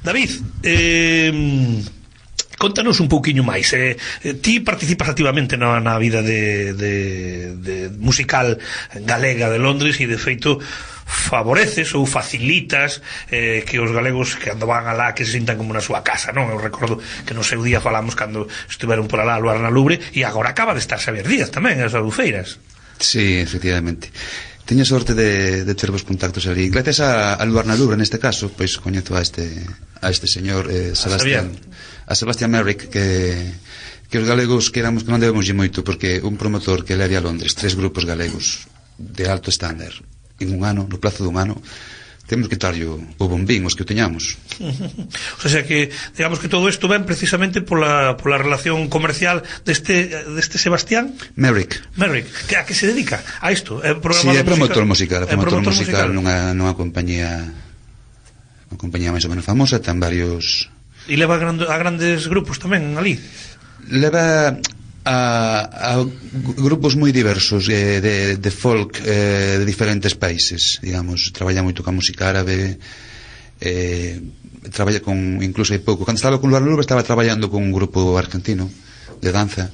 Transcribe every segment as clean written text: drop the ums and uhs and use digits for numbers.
David, contanos un pouquiño máis. Ti participas activamente na vida de musical galega de Londres e, de feito, favoreces ou facilitas que os galegos que andaban alá que se sintan como na súa casa, non? Eu recordo que no seu día falamos cando estiveron por alá a Luar na Lubre, e agora acaba de estar Xavier Díaz tamén, as albufeiras. Sí, efectivamente. Teño sorte de ter vos contactos ali. Gracias a Luar na Lubre, neste caso, pois coñezo a este señor Sebastián Merrick, que os galegos queramos que non debemos moito, porque un promotor que leve a Londres 3 grupos galegos de alto estándar en un ano, no plazo dun ano, temos que darlle o bombín os que o teñamos. O sea que, digamos que todo isto ven precisamente pola relación comercial deste Sebastián Merrick, a que se dedica a isto? Sí, é promotor musical nunha compañía máis ou menos famosa, ten varios... E leva a grandes grupos tamén ali? Leva a grupos moi diversos de folk de diferentes países, digamos. Traballa moito ca música árabe, traballa con, incluso hai pouco, cando estaba con Luar Lubre estaba traballando con un grupo argentino de danza,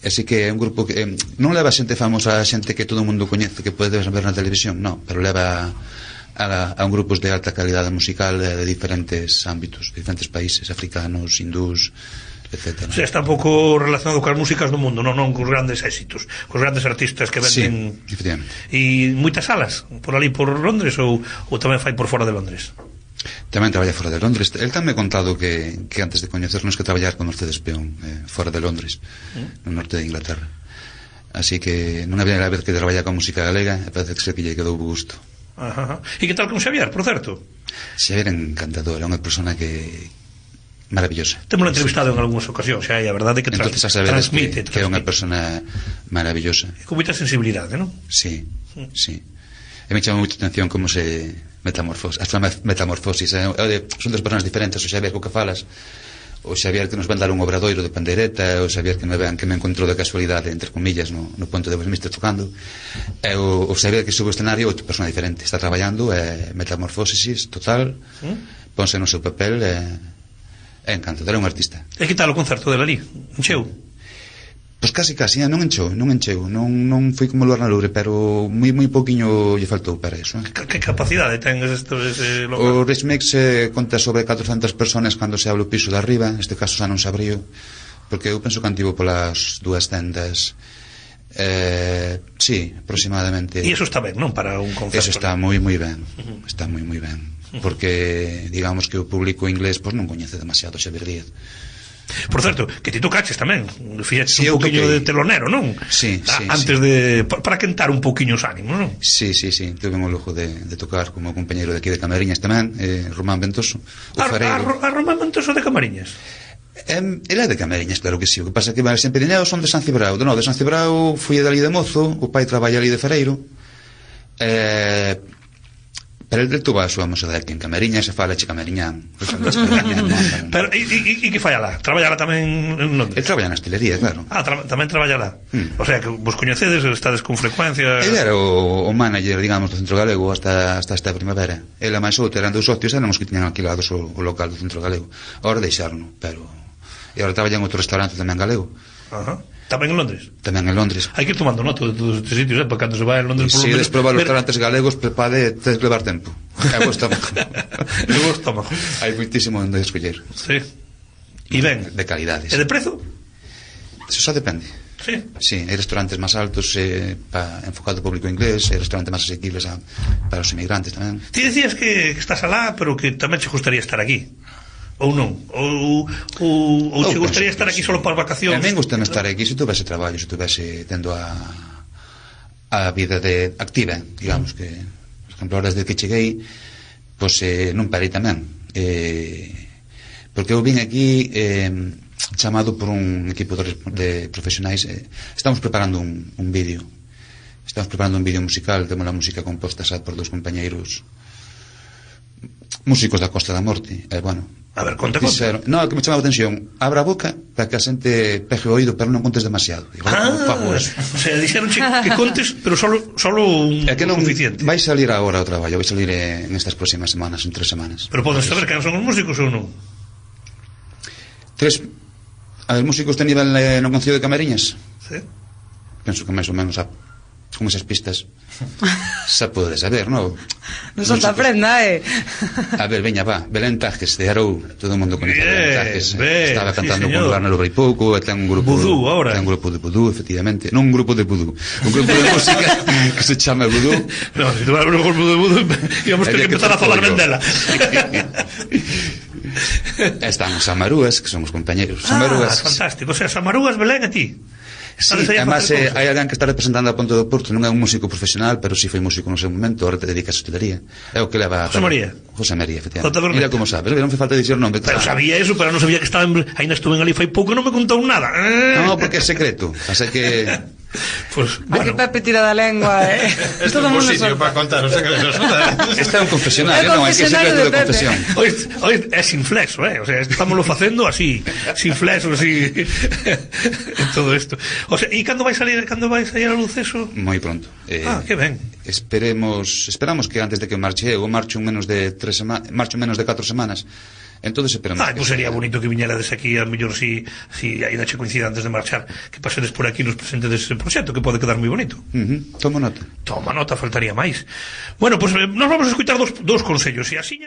así que é un grupo que non leva xente famosa, xente que todo o mundo coñece, que podes ver na televisión, non, pero leva a un grupos de alta calidade musical de diferentes ámbitos, diferentes países, africanos, hindús, etcétera. O sea, está un pouco relacionado coas músicas do mundo, non cos grandes éxitos, cos grandes artistas que venden. Sí, efectivamente. E moitas salas por ali por Londres ou tamén fai por fora de Londres? Tamén traballa fora de Londres. El tamén me contado que antes de coñecernos que traballar con Mercedes Peón fora de Londres, no norte de Inglaterra. Así que non había a vez que traballa con música galega, e parece que lle quedou gusto. Ajá. E que tal con Xavier, por certo? Xavier é encantador, é unha persona que maravillosa. Temos entrevistado en algunhas ocasións, xa, e a verdade é que transmite que é unha persona maravillosa. Con moita sensibilidade, non? Sí, sí. E me chama moita atención como se metamorfosis, son dos personas diferentes, o Xavier co que falas, o Xavier que nos van dar un obradoiro de pandeireta, o Xavier que me encontrou de casualidade, entre comillas, no ponto de Westminster tocando, e o Xavier que sube o escenario, outra persona diferente, está traballando, metamorfosis total, ponse no seu papel, é encantador, é un artista. E que tal o concerto dele ali? Encheu? Pois casi, non encheu, non foi como Luar na Lubre, pero moi pouquiño lle faltou para eso. Que capacidade ten ese local? O Reismex conta sobre 400 personas cando se abre o piso de arriba, neste caso xa non se abriu, porque eu penso que antivo polas 200, sí, aproximadamente. E iso está ben, non, para un concerto? Eso está moi ben, está moi ben, porque digamos que o público inglés pois non coñece demasiado Xavier Díaz. Por certo, que ti tocaches tamén, fixaches un poquinho de telonero, non? Sí. Antes de... para quentar un poquinho os ánimos, non? Sí, tuve o lujo de tocar como compañeiro de aquí de Camariñas tamén, Román Ventoso, o Fareiro. A Román Ventoso de Camariñas? Ele é de Camariñas, claro que sí. O que pasa é que en Pirineos son de San Cibrao. De San Cibrao fui dali de mozo, o pai traballa ali de Fareiro, pero el tuvo a súa mocidade aquí en Camariñas, se fala che camariñán. Pero, e que fai alá? Traballa alá tamén en Londres? El traballa na hostelería, claro. Tamén traballa alá. O sea, que vos coñecedes, estades con frecuencia. El era o manager, digamos, do Centro Galego hasta esta primavera. El e máis outro eran dos socios, éramos que tiñan alquilados o local do Centro Galego. Ahora deixarno, pero... E agora traballa en outro restaurante tamén galego. Ajá. Tamén en Londres? Tamén en Londres. Hai que ir tomando nota de todos estes sitios, para cando se vai a Londres por Londres. Se desprobar os restaurantes galegos, prepare, tens que levar tempo. É o estómago. É o estómago. Hai moitísimo onde escoller. Sí. E ben. De calidades. E de prezo? Eso xa depende. Sí. Sí, hai restaurantes máis altos enfocado ao público inglés, hai restaurantes máis asequibles para os inmigrantes tamén. Ti decías que estás alá, pero que tamén che gustaría estar aquí. Ou non? Ou te gustaría estar aquí solo para vacacións? A mí gusta estar aquí se tuvese traballo, se tuvese tendo a vida activa, digamos que, por exemplo, ahora desde que cheguei pois non parei tamén, porque eu vim aquí chamado por un equipo de profesionais. Estamos preparando un vídeo musical, temos a música composta xa por 2 compañeiros músicos da Costa da Morte, bueno, A ver, conta. No, que me chamaba a atención, abra a boca para que a xente pegue o oído, pero non contes demasiado. Digo, fago eso. O sea, dixeronche que contes, pero solo un É que non suficiente. vai salir agora o traballo, vai salir en estas próximas semanas, en 3 semanas. Pero podes saber que son os músicos ou non? 3 músicos de nivel no Concello de Camariñas. Sí. Penso que máis ou menos con esas pistas xa pode saber, non? Non solta prenda, A ver, veña, va, Belén Tajes de Arou, todo o mundo coñece a Belén Tajes, estaba cantando sí, con Lugar Nero Pouco, e ten un grupo vudú ahora. Ten un grupo de vudú, efectivamente, non un grupo de vudú, un grupo de música que se chama vudú. No, se tu vas a ver un grupo de vudú, íbamos ter que empezar a falar ben dela. Están os Samarúas, que son os compañeros. Samarúas, fantástico, o sea, Samarúas, Belén e ti. sí, además hai alguén que está representando a Ponte do Porto, non é un músico profesional, pero si foi músico no seu momento, ahora te dedicas a hostelería. É o que leva a José María. José María, efectivamente. Mira como sabes, non me falta dicir o nome. Pero sabía eso, pero non sabía que estaba ainda estuve en ali fai pouco e non me contou nada. No, porque é secreto, así que Pues, Aquí bueno. Pepe tira da lengua, Este é un bo sitio para contar os secretos. este é un confesionario, É non, é que é secreto de confesionario de Pepe. confesión. Hoy é sin flexo, o sea, estámoslo facendo así, sin flexo, así, todo isto. O sea, e cando vai salir a luz eso? Moi pronto. Que ben. Esperamos que antes de que marche, eu marcho en menos de 4 semanas. Entonces esperamos. Pues sería bonito que viñerades aquí, a mellor si ainda che coincida antes de marchar, que pasedes por aquí nos presentes ese proxecto, que pode quedar moi bonito. Tomo nota. Toma nota, faltaría máis. Bueno, pues nos vamos a escutar dos consellos, e así